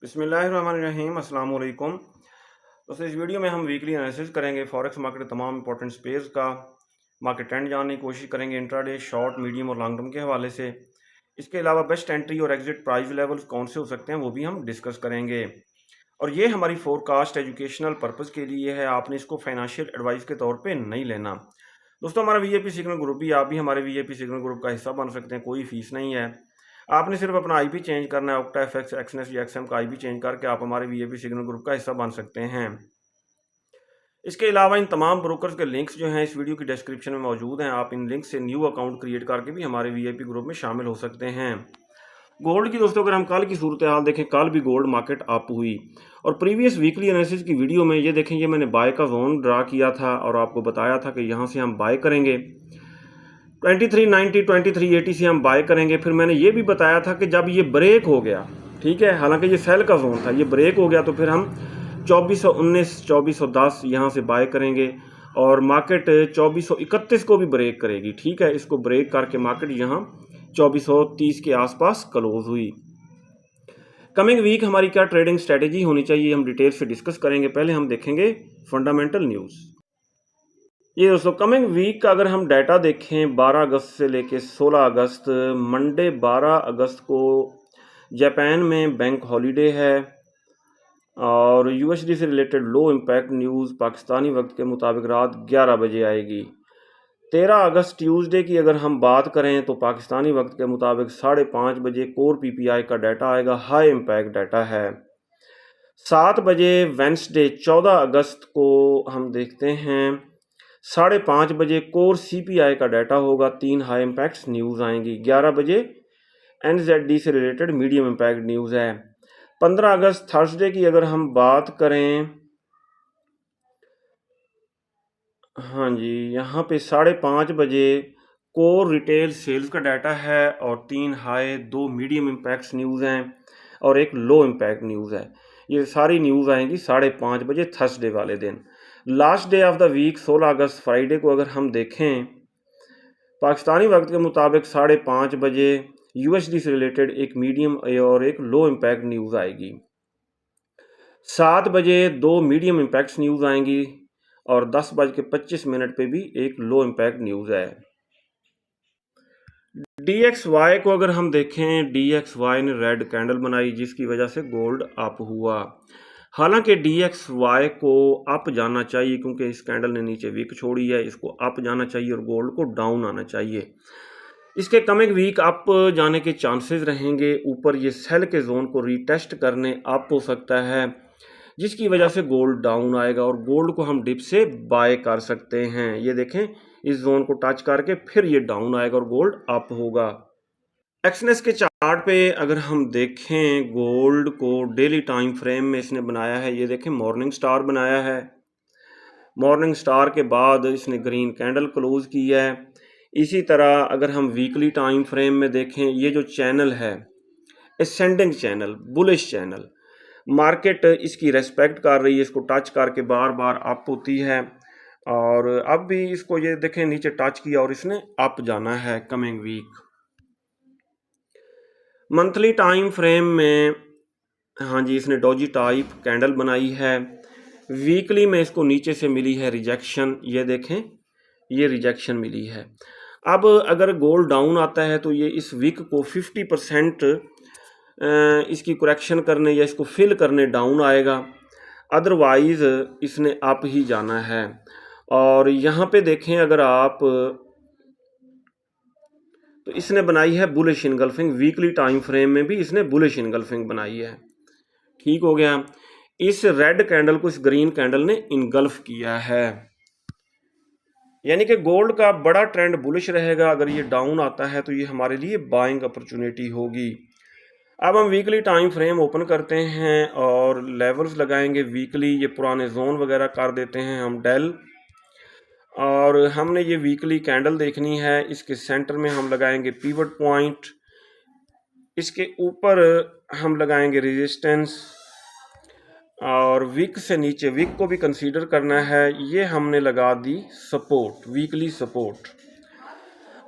बिस्मिल्लाहिर्रहमानिर्रहीम अस्सलाम वालेकुम। दोस्तों, इस वीडियो में हम वीकली एनालिसिस करेंगे फॉरेक्स मार्केट के तमाम इंपॉर्टेंट स्पेयर्स का। मार्केट ट्रेंड जानने की कोशिश करेंगे इंट्राडे, शॉर्ट, मीडियम और लॉन्ग टर्म के हवाले से। इसके अलावा बेस्ट एंट्री और एग्जिट प्राइस लेवल्स कौन से हो सकते हैं वो भी हम डिस्कस करेंगे। और ये हमारी फोरकास्ट एजुकेशनल पर्पज़ के लिए है, आपने इसको फाइनेंशियल एडवाइस के तौर पे नहीं लेना। दोस्तों, हमारा वीआईपी सिग्नल ग्रुप भी, आप भी हमारे वीआईपी सिग्नल ग्रुप का हिस्सा बन सकते हैं, कोई फीस नहीं है। आपने सिर्फ अपना आईपी चेंज करना है, ऑक्टा एफएक्स, एक्सनेस या एक्सएम का आईपी चेंज करके आप हमारे वीआईपी सिग्नल ग्रुप का हिस्सा बन सकते हैं। इसके अलावा इन तमाम ब्रोकर्स के लिंक्स जो हैं इस वीडियो की डिस्क्रिप्शन में मौजूद हैं। आप इन लिंक से न्यू अकाउंट क्रिएट करके भी हमारे वीआईपी ग्रुप में शामिल हो सकते हैं। गोल्ड की दोस्तों, अगर हम कल की सूरत हाल देखें, कल भी गोल्ड मार्केट अप हुई। और प्रीवियस वीकली एनालिसिस की वीडियो में ये देखें, ये मैंने बाय का जोन ड्रा किया था और आपको बताया था कि यहाँ से हम बाय करेंगे 2390 2380 से हम बाय करेंगे। फिर मैंने ये भी बताया था कि जब ये ब्रेक हो गया, ठीक है, हालांकि ये सेल का जोन था, ये ब्रेक हो गया तो फिर हम 2419 2410 यहाँ से बाय करेंगे और मार्केट 2431 को भी ब्रेक करेगी। ठीक है, इसको ब्रेक करके मार्केट यहाँ 2430 के आसपास क्लोज हुई। कमिंग वीक हमारी क्या ट्रेडिंग स्ट्रेटेजी होनी चाहिए, हम डिटेल से डिस्कस करेंगे। पहले हम देखेंगे फंडामेंटल न्यूज़। ये दोस्तों, कमिंग वीक का अगर हम डाटा देखें, 12 अगस्त से लेके 16 अगस्त, मंडे 12 अगस्त को जापान में बैंक हॉलीडे है और यूएसडी से related low impact news Pakistani वक्त के मुताबिक रात 11 बजे आएगी। 13 अगस्त ट्यूसडे की अगर हम बात करें तो पाकिस्तानी वक्त के मुताबिक 5:30 बजे कोर पीपीआई का डाटा आएगा, हाई इम्पैक्ट डाटा है। 7 बजे वेंसडे 14 अगस्त को हम देखते हैं 5:30 बजे कोर सीपीआई का डाटा होगा, 3 हाई इम्पैक्ट न्यूज़ आएंगी। 11 बजे एनजेडी से रिलेटेड मीडियम इम्पैक्ट न्यूज़ है। 15 अगस्त थर्सडे की अगर हम बात करें, हाँ जी, यहाँ पे 5:30 बजे कोर रिटेल सेल्स का डाटा है और 3 हाई 2 मीडियम इम्पैक्ट न्यूज़ हैं और एक लो इम्पैक्ट न्यूज़ है। ये सारी न्यूज़ आएंगी 5:30 बजे थर्सडे वाले दिन। Last day of the week 16 August Friday को अगर हम देखें, पाकिस्तानी वक्त के मुताबिक 5:30 बजे यूएसडी से रिलेटेड एक मीडियम और एक लो इम्पैक्ट न्यूज़ आएगी। 7 बजे 2 मीडियम इम्पैक्ट न्यूज़ आएंगी और 10:25 पे भी एक लो इम्पैक्ट न्यूज़ है। DXY को अगर हम देखें, DXY ने रेड कैंडल बनाई जिसकी वजह से गोल्ड अप हुआ। हालांकि DXY को अप जाना चाहिए क्योंकि इस कैंडल ने नीचे वीक छोड़ी है, इसको अप जाना चाहिए और गोल्ड को डाउन आना चाहिए। इसके कमिंग वीक अप जाने के चांसेस रहेंगे। ऊपर ये सेल के जोन को रीटेस्ट करने अप हो सकता है जिसकी वजह से गोल्ड डाउन आएगा और गोल्ड को हम डिप से बाय कर सकते हैं। ये देखें, इस जोन को टच करके फिर ये डाउन आएगा और गोल्ड अप होगा। एक्सनेस के चार्ट पे अगर हम देखें, गोल्ड को डेली टाइम फ्रेम में इसने बनाया है, ये देखें मॉर्निंग स्टार बनाया है। मॉर्निंग स्टार के बाद इसने ग्रीन कैंडल क्लोज की है। इसी तरह अगर हम वीकली टाइम फ्रेम में देखें, ये जो चैनल है ascending channel, bullish channel, market इसकी रेस्पेक्ट कर रही है, इसको टच करके बार बार अप होती है और अब भी इसको ये देखें नीचे टच किया और इसने अप जाना है coming week. Monthly time frame में, हाँ जी, इसने डॉजी टाइप कैंडल बनाई है। वीकली में इसको नीचे से मिली है रिजेक्शन, ये देखें, ये रिजेक्शन मिली है। अब अगर गोल्ड डाउन आता है तो ये इस वीक को 50% इसकी करेक्शन करने या इसको फिल करने डाउन आएगा, अदरवाइज इसने अप ही जाना है। और यहाँ पे देखें अगर आप, तो इसने बनाई है bullish engulfing, weekly time frame में भी इसने बुलिश इनगल्फिंग बनाई है। ठीक हो गया, इस रेड कैंडल को इस ग्रीन कैंडल ने इनगल्फ किया है, यानी कि गोल्ड का बड़ा ट्रेंड बुलिश रहेगा। अगर ये डाउन आता है तो ये हमारे लिए बाइंग अपॉर्चुनिटी होगी। अब हम वीकली टाइम फ्रेम ओपन करते हैं और लेवल्स लगाएंगे वीकली। ये पुराने जोन वगैरह कर देते हैं हम डेल, और हमने ये वीकली कैंडल देखनी है। इसके सेंटर में हम लगाएंगे पिवट पॉइंट, इसके ऊपर हम लगाएंगे रेजिस्टेंस और वीक से नीचे वीक को भी कंसीडर करना है। ये हमने लगा दी सपोर्ट, वीकली सपोर्ट।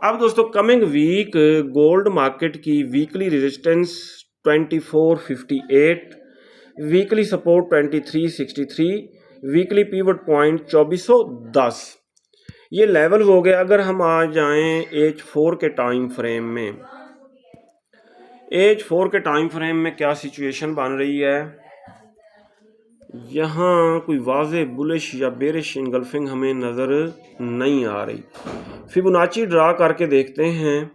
अब दोस्तों, कमिंग वीक गोल्ड मार्केट की weekly resistance 2458, weekly support 2363, weekly pivot point 2410। ये लेवल हो गए। अगर हम आ जाएं H4 के टाइम फ्रेम में, H4 के टाइम फ्रेम में क्या सिचुएशन बन रही है, यहाँ कोई वाज़े बुलिश या बेरिश इनगल्फिंग हमें नज़र नहीं आ रही। फिबोनाची ड्रा करके देखते हैं।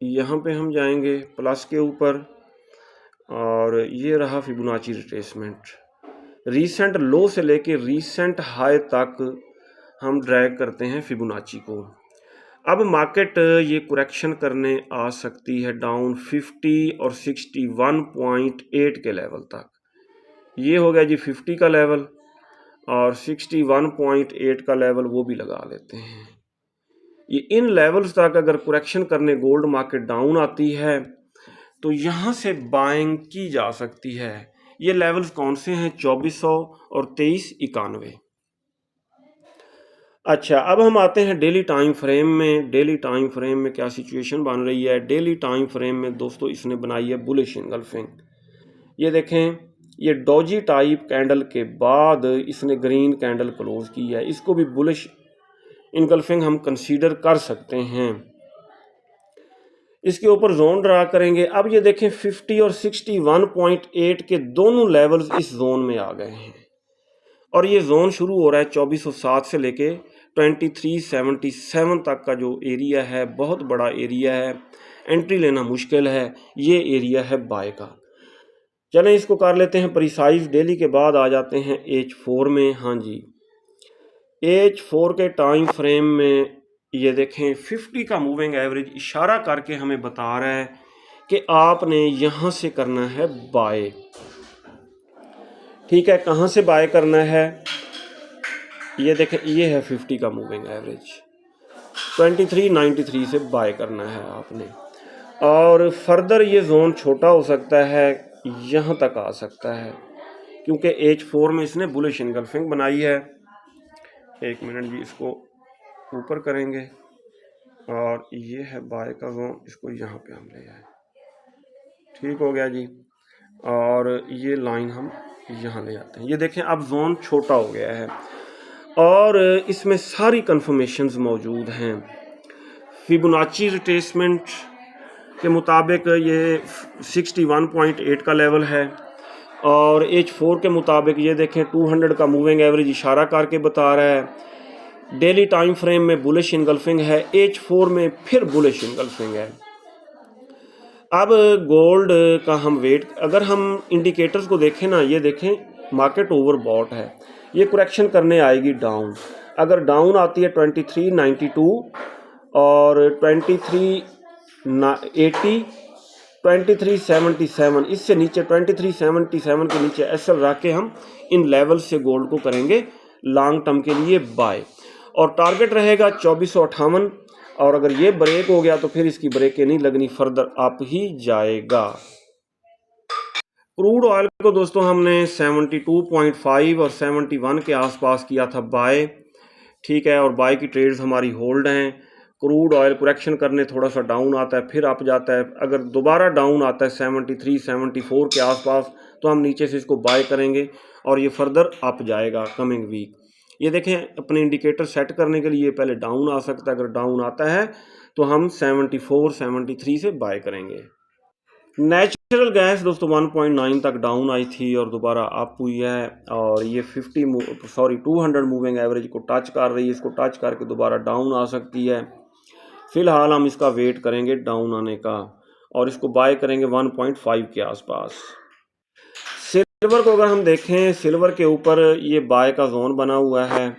यहाँ पे हम जाएंगे प्लस के ऊपर और ये रहा फिबोनाची रिट्रेसमेंट। रीसेंट लो से लेके रीसेंट हाई तक हम ड्रैग करते हैं फिबोनाची को। अब मार्केट ये करेक्शन करने आ सकती है डाउन 50 और 61.8 के लेवल तक। ये हो गया जी 50 का लेवल और 61.8 का लेवल वो भी लगा लेते हैं। ये इन लेवल्स तक अगर करेक्शन करने गोल्ड मार्केट डाउन आती है तो यहाँ से बाइंग की जा सकती है। ये लेवल्स कौन से हैं, 2400 और 2391। अच्छा, अब हम आते हैं डेली टाइम फ्रेम में। डेली टाइम फ्रेम में क्या सिचुएशन बन रही है। डेली टाइम फ्रेम में दोस्तों इसने बनाई है बुलिश इनगल्फिंग। ये देखें, ये डॉजी टाइप कैंडल के बाद इसने ग्रीन कैंडल क्लोज की है। इसको भी बुलिश इनगल्फिंग हम कंसीडर कर सकते हैं। इसके ऊपर जोन ड्रा करेंगे। अब ये देखें 50 और 61.8 के दोनों लेवल्स इस जोन में आ गए हैं और ये जोन शुरू हो रहा है 2407 से लेके 2377 तक का जो एरिया है, बहुत बड़ा एरिया है, एंट्री लेना मुश्किल है। ये एरिया है बाय का। चलें इसको कर लेते हैं प्रिसाइज। डेली के बाद आ जाते हैं H4 में। हाँ जी, H4 के टाइम फ्रेम में ये देखें 50 का मूविंग एवरेज इशारा करके हमें बता रहा है कि आपने यहाँ से करना है बाय। ठीक है, कहाँ से बाय करना है, ये देखें, ये है 50 का मूविंग एवरेज, 2393 से बाय करना है आपने। और फर्दर ये जोन छोटा हो सकता है, यहाँ तक आ सकता है क्योंकि H4 में इसने बुलिश इनगल्फिंग बनाई है। एक मिनट जी, इसको ऊपर करेंगे और ये है बाय का जोन, इसको यहाँ पे हम ले आए। ठीक हो गया जी। और ये लाइन हम यहाँ ले आते हैं। ये देखें अब जोन छोटा हो गया है और इसमें सारी कंफर्मेशंस मौजूद हैं। फिबोनाची रिट्रेसमेंट के मुताबिक ये 61.8 का लेवल है और H4 के मुताबिक ये देखें 200 का मूविंग एवरेज इशारा करके बता रहा है। डेली टाइम फ्रेम में बुलिश इनगल्फिंग है, H4 में फिर बुलिश इनगल्फिंग है। अब गोल्ड का हम वेट, अगर हम इंडिकेटर्स को देखें ना, ये देखें मार्केट ओवरबॉट है, ये करेक्शन करने आएगी डाउन। अगर डाउन आती है 2392 और 2380, 2377, इससे नीचे 2377 के नीचे एसएल रख के हम इन लेवल से गोल्ड को करेंगे लॉन्ग टर्म के लिए बाय। और टारगेट रहेगा 2458 और अगर ये ब्रेक हो गया तो फिर इसकी ब्रेकें नहीं लगनी, फर्दर अप ही जाएगा। क्रूड ऑयल को दोस्तों हमने 72.5 और 71 के आसपास किया था बाय। ठीक है, और बाय की ट्रेड्स हमारी होल्ड हैं। क्रूड ऑयल करेक्शन करने थोड़ा सा डाउन आता है, फिर अप जाता है। अगर दोबारा डाउन आता है 73 74 के आसपास तो हम नीचे से इसको बाय करेंगे और ये फर्दर अप जाएगा कमिंग वीक। ये देखें, अपने इंडिकेटर सेट करने के लिए पहले डाउन आ सकता है। अगर डाउन आता है तो हम 74 73 से बाय करेंगे। नेचुरल गैस दोस्तों 1.9 तक डाउन आई थी और दोबारा अप हुई है और ये 200 मूविंग एवरेज को टच कर रही है। इसको टच करके दोबारा डाउन आ सकती है। फिलहाल हम इसका वेट करेंगे डाउन आने का और इसको बाय करेंगे 1.5 के आसपास। सिल्वर को अगर हम देखें, सिल्वर के ऊपर ये बाय का जोन बना हुआ है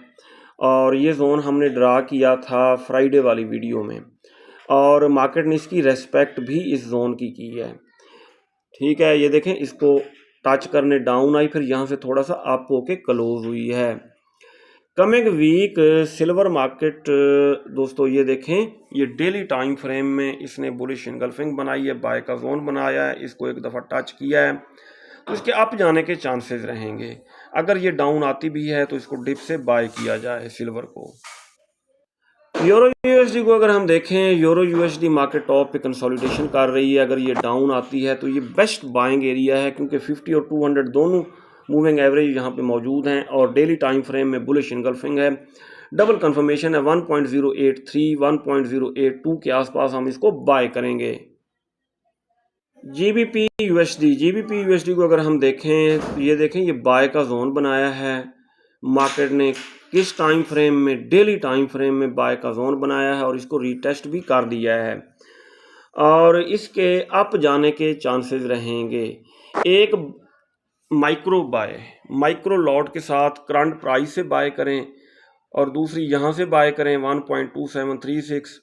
और ये जोन हमने ड्रा किया था फ्राइडे वाली वीडियो में और मार्केट ने इसकी रेस्पेक्ट भी इस जोन की है। ठीक है, ये देखें, इसको टच करने डाउन आई, फिर यहाँ से थोड़ा सा अप होके क्लोज हुई है। कमिंग वीक सिल्वर मार्केट दोस्तों, ये देखें, ये डेली टाइम फ्रेम में इसने बुलिश इनगल्फिंग बनाई है, बाय का जोन बनाया है, इसको एक दफ़ा टच किया है तो इसके अप जाने के चांसेस रहेंगे। अगर ये डाउन आती भी है तो इसको डिप से बाय किया जाए सिल्वर को। यूरो यूएसडी को अगर हम देखें, यूरो यूएसडी मार्केट टॉप पे कंसोलिडेशन कर रही है। अगर ये डाउन आती है तो ये बेस्ट बाइंग एरिया है, क्योंकि 50 और 200 दोनों मूविंग एवरेज यहाँ पे मौजूद हैं और डेली टाइम फ्रेम में बुलिश इनगल्फिंग है। डबल कंफर्मेशन है 1.083 1.082 के आसपास हम इसको बाय करेंगे। जीबीपी यूएसडी को अगर हम देखें तो ये देखें, ये बाय का जोन बनाया है मार्केट ने। किस टाइम फ्रेम में? डेली टाइम फ्रेम में बाय का जोन बनाया है और इसको रीटेस्ट भी कर दिया है और इसके अप जाने के चांसेस रहेंगे। एक माइक्रो लॉट के साथ करंट प्राइस से बाय करें और दूसरी यहाँ से बाय करें 1.2736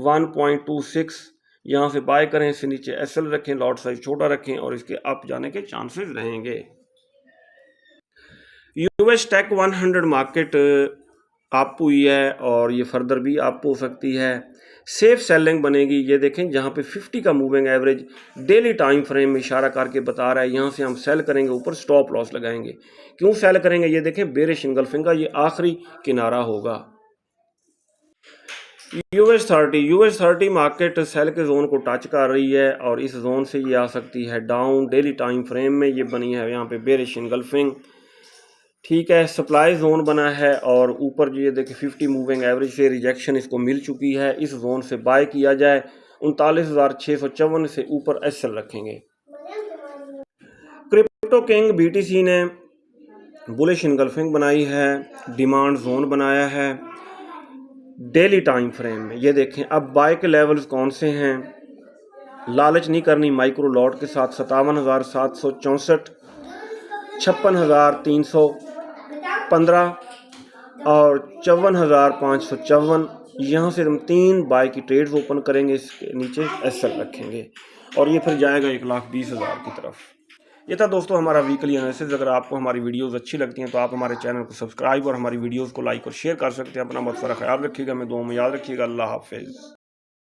1.26 यहाँ से बाय करें। इससे नीचे एसएल रखें, लॉट साइज छोटा रखें और इसके अप जाने के चांसेस रहेंगे। यूएस टेक 100 मार्केट अप हुई है और ये फर्दर भी अप हो सकती है। सेफ सेलिंग बनेगी। ये देखें, जहाँ पे 50 का moving average daily time frame में इशारा करके बता रहा है, यहाँ से हम सेल करेंगे, ऊपर स्टॉप लॉस लगाएंगे। क्यों सेल करेंगे? ये देखें, बेरिश इंगल्फिंग का ये आखिरी किनारा होगा। यूएस 30 मार्केट सेल के जोन को टच कर रही है और इस जोन से ये आ सकती है डाउन। डेली टाइम फ्रेम में ये बनी है यहाँ पे बेरिश इंगल्फिंग, ठीक है। सप्लाई जोन बना है और ऊपर ये देखिए 50 मूविंग एवरेज से रिजेक्शन इसको मिल चुकी है। इस जोन से बाय किया जाए। 39,654 से ऊपर एसएल रखेंगे। क्रिप्टो किंग बीटीसी ने बुलिश इनगल्फिंग बनाई है, डिमांड जोन बनाया है डेली टाइम फ्रेम में। ये देखें, अब बाय के लेवल्स कौन से हैं? लालच नहीं करनी। माइक्रो लॉट के साथ 57,764, 56,315 और 54,554। यहाँ से हम 3 बाय की ट्रेड्स ओपन करेंगे, इसके नीचे एसएल रखेंगे और ये फिर जाएगा 1,20,000 की तरफ। ये था दोस्तों हमारा वीकली एनालिसिस। अगर आपको हमारी वीडियोस अच्छी लगती हैं तो आप हमारे चैनल को सब्सक्राइब और हमारी वीडियोस को लाइक और शेयर कर सकते हैं। अपना बहुत सारा ख्याल रखिएगा। मैं दुआ में याद रखिएगा। अल्लाह हाफिज़।